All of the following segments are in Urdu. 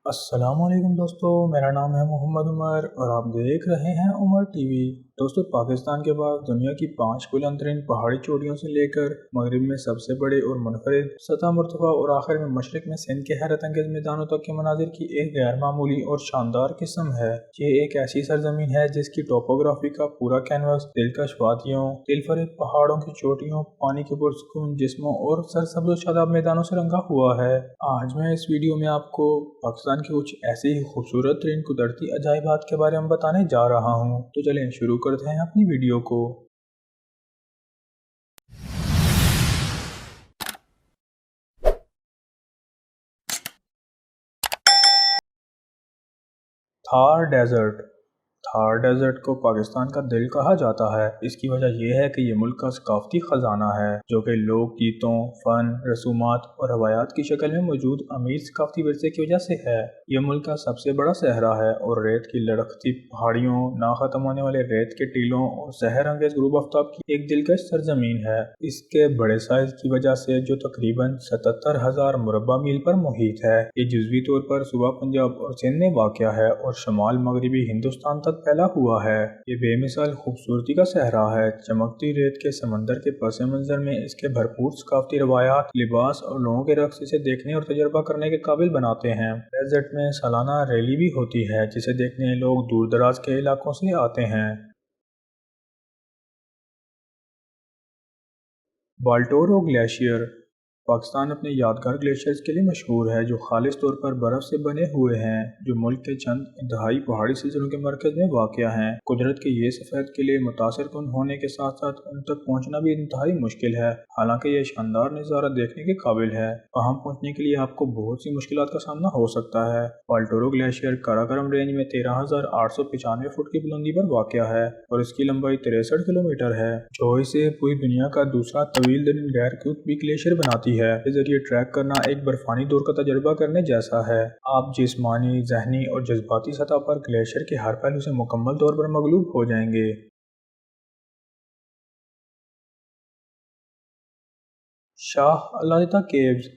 السلام علیکم دوستو، میرا نام ہے محمد عمر اور آپ دیکھ رہے ہیں عمر ٹی وی۔ دوستو، پاکستان کے بعد دنیا کی 5 بلند ترین پہاڑی چوٹیوں سے لے کر مغرب میں سب سے بڑے اور منفرد سطح مرتفع اور آخر میں مشرق میں سندھ کے حیرت انگیز میدانوں تک کے مناظر کی ایک غیر معمولی اور شاندار قسم ہے۔ یہ ایک ایسی سرزمین ہے جس کی ٹوپوگرافی کا پورا کینوس دلکش وادیوں، دلفریب پہاڑوں کی چوٹیوں، پانی کے پرسکون جسموں اور سرسبز و شاداب میدانوں سے رنگا ہوا ہے۔ آج میں اس ویڈیو میں آپ کو پاکستان کے کچھ ایسے ہی خوبصورت ترین قدرتی عجائبات کے بارے میں بتانے جا رہا ہوں، تو چلیں شروع کرتے ہیں اپنی ویڈیو کو۔ تھار ڈیزرٹ۔ تھار ڈیزرٹ کو پاکستان کا دل کہا جاتا ہے۔ اس کی وجہ یہ ہے کہ یہ ملک کا ثقافتی خزانہ ہے، جو کہ لوک گیتوں، فن، رسومات اور روایات کی شکل میں موجود امیر ثقافتی ورثے کی وجہ سے ہے۔ یہ ملک کا سب سے بڑا صحرا ہے اور ریت کی لڑکتی پہاڑیوں، نہ ختم ہونے والے ریت کے ٹیلوں اور سحر انگیز غروب آفتاب کی ایک دلکش سرزمین ہے۔ اس کے بڑے سائز کی وجہ سے، جو تقریباً 77,000 مربع میل پر محیط ہے، یہ جزوی طور پر صوبہ پنجاب اور سندھ میں واقع ہے اور شمال مغربی ہندوستان تک پھیلا ہوا ہے۔ یہ بے مثال خوبصورتی کا صحرا ہے۔ چمکتی ریت کے سمندر کے پس منظر میں اس کے بھرپور ثقافتی روایات، لباس اور لوگوں کے رقص اسے دیکھنے اور تجربہ کرنے کے قابل بناتے ہیں۔ ڈیزرٹ میں سالانہ ریلی بھی ہوتی ہے جسے دیکھنے لوگ دور دراز کے علاقوں سے آتے ہیں۔ بالٹورو گلیشیئر۔ پاکستان اپنے یادگار گلیشیئرز کے لیے مشہور ہے، جو خالص طور پر برف سے بنے ہوئے ہیں، جو ملک کے چند انتہائی پہاڑی سلسلوں کے مرکز میں واقع ہیں۔ قدرت کے یہ سفید قلعے متاثر کن ہونے کے ساتھ ساتھ ان تک پہنچنا بھی انتہائی مشکل ہے، حالانکہ یہ شاندار نظارہ دیکھنے کے قابل ہے۔ وہاں پہنچنے کے لیے آپ کو بہت سی مشکلات کا سامنا ہو سکتا ہے۔ بالٹورو گلیشیئر کاراکرم رینج میں 13,895 فٹ کی بلندی پر واقع ہے اور اس کی لمبائی 63 کلومیٹر ہے، جو اسے پوری دنیا کا دوسرا طویل ترین غیر قطبی گلیشیئر بناتی ہے۔ اس ذریعے ٹریک کرنا ایک برفانی دور کا تجربہ کرنے جیسا ہے۔ آپ جسمانی، ذہنی اور جذباتی سطح پر گلیشیئر کے ہر پہلو سے مکمل طور پر مغلوب ہو جائیں گے۔ شاہ العطا کیوز۔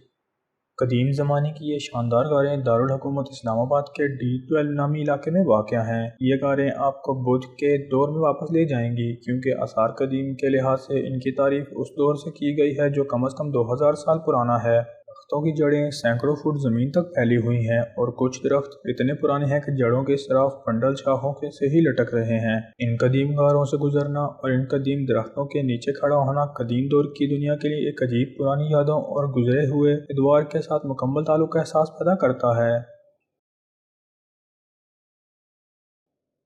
قدیم زمانے کی یہ شاندار غاریں دارالحکومت اسلام آباد کے D12 نامی علاقے میں واقع ہیں۔ یہ غاریں آپ کو بدھ کے دور میں واپس لے جائیں گی، کیونکہ آثار قدیم کے لحاظ سے ان کی تعریف اس دور سے کی گئی ہے جو کم از کم 2000 سال پرانا ہے۔ درختوں کی جڑیں سینکڑوں فٹ زمین تک پھیلی ہوئی ہیں اور کچھ درخت اتنے پرانے ہیں کہ جڑوں کے صراف بنڈل شاخوں سے ہی لٹک رہے ہیں۔ ان قدیم غاروں سے گزرنا اور ان قدیم درختوں کے نیچے کھڑا ہونا قدیم دور کی دنیا کے لیے ایک عجیب پرانی یادوں اور گزرے ہوئے ادوار کے ساتھ مکمل تعلق کا احساس پیدا کرتا ہے۔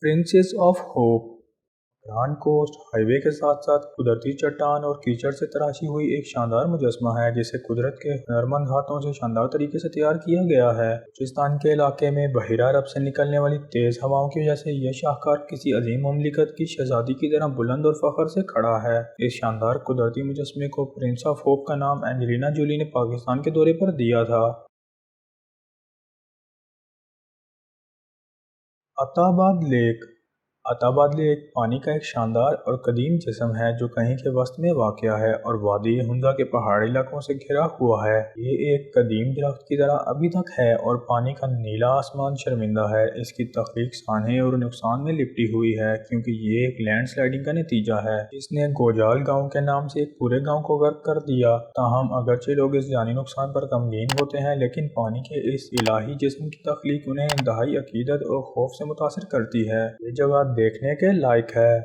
Princess of hope. Grand coast highway کے ساتھ ساتھ قدرتی چٹان اور کیچڑ سے تراشی ہوئی ایک شاندار مجسمہ ہے، جسے قدرت کے ہنرمند ہاتھوں سے شاندار طریقے سے تیار کیا گیا ہے۔ بلوچستان کے علاقے میں بحیرہ عرب سے نکلنے والی تیز ہوائوں کی وجہ سے یہ شاہکار کسی عظیم مملکت کی شہزادی کی طرح بلند اور فخر سے کھڑا ہے۔ اس شاندار قدرتی مجسمے کو پرنس آف ہوپ کا نام اینجلینا جولی نے پاکستان کے دورے پر دیا تھا۔ عطا آباد لیک۔ عطا آباد لیک پانی کا ایک شاندار اور قدیم جسم ہے جو کہیں کے وسط میں واقع ہے اور وادی ہنزا کے پہاڑی علاقوں سے گھرا ہوا ہے۔ یہ ایک قدیم درخت کی طرح ابھی تک ہے اور پانی کا نیلا آسمان شرمندہ ہے۔ اس کی تخلیق سانحے اور نقصان میں لپٹی ہوئی ہے، کیونکہ یہ ایک لینڈ سلائڈنگ کا نتیجہ ہے جس نے گوجال گاؤں کے نام سے ایک پورے گاؤں کو غرق کر دیا۔ تاہم اگرچہ لوگ اس جانی نقصان پر غمگین ہوتے ہیں، لیکن پانی کے اس الہی جسم کی تخلیق انہیں انتہائی عقیدت اور خوف سے متاثر کرتی ہے۔ یہ جگہ دیکھنے کے لائق ہے۔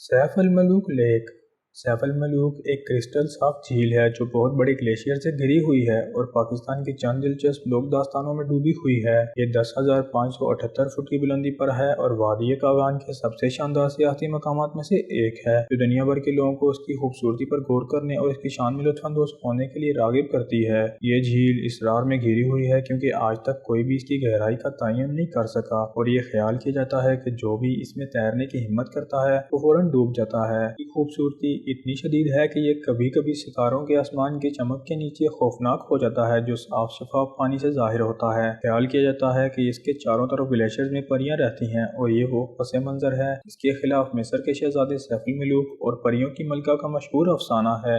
سیف الملوک لیک۔ سیف الملوک ایک کرسٹل صاف جھیل ہے جو بہت بڑے گلیشیئر سے گھری ہوئی ہے اور پاکستان کی چند دلچسپ لوک داستانوں میں ڈوبی ہوئی ہے۔ یہ 10,578 فٹ کی بلندی پر ہے اور وادی کاغان کے سب سے شاندار سیاحتی مقامات میں سے ایک ہے، جو دنیا بھر کے لوگوں کو اس کی خوبصورتی پر غور کرنے اور اس کی شان میں لطف اندوز ہونے کے لیے راغب کرتی ہے۔ یہ جھیل اسرار میں گھری ہوئی ہے کیونکہ آج تک کوئی بھی اس کی گہرائی کا تعین نہیں کر سکا اور یہ خیال کیا جاتا ہے کہ جو بھی اس میں تیرنے کی ہمت کرتا ہے وہ فوراً ڈوب جاتا ہے۔ یہ خوبصورتی اتنی شدید ہے کہ یہ کبھی کبھی ستاروں کے آسمان کی چمک کے نیچے خوفناک ہو جاتا ہے جو صاف شفاف پانی سے ظاہر ہوتا ہے۔ خیال کیا جاتا ہے کہ اس کے چاروں طرف گلیشیئرز میں پریاں رہتی ہیں اور یہ وہ پس منظر ہے جس کے خلاف مصر کے شہزادے سیف الملوک اور پریوں کی ملکہ کا مشہور افسانہ ہے۔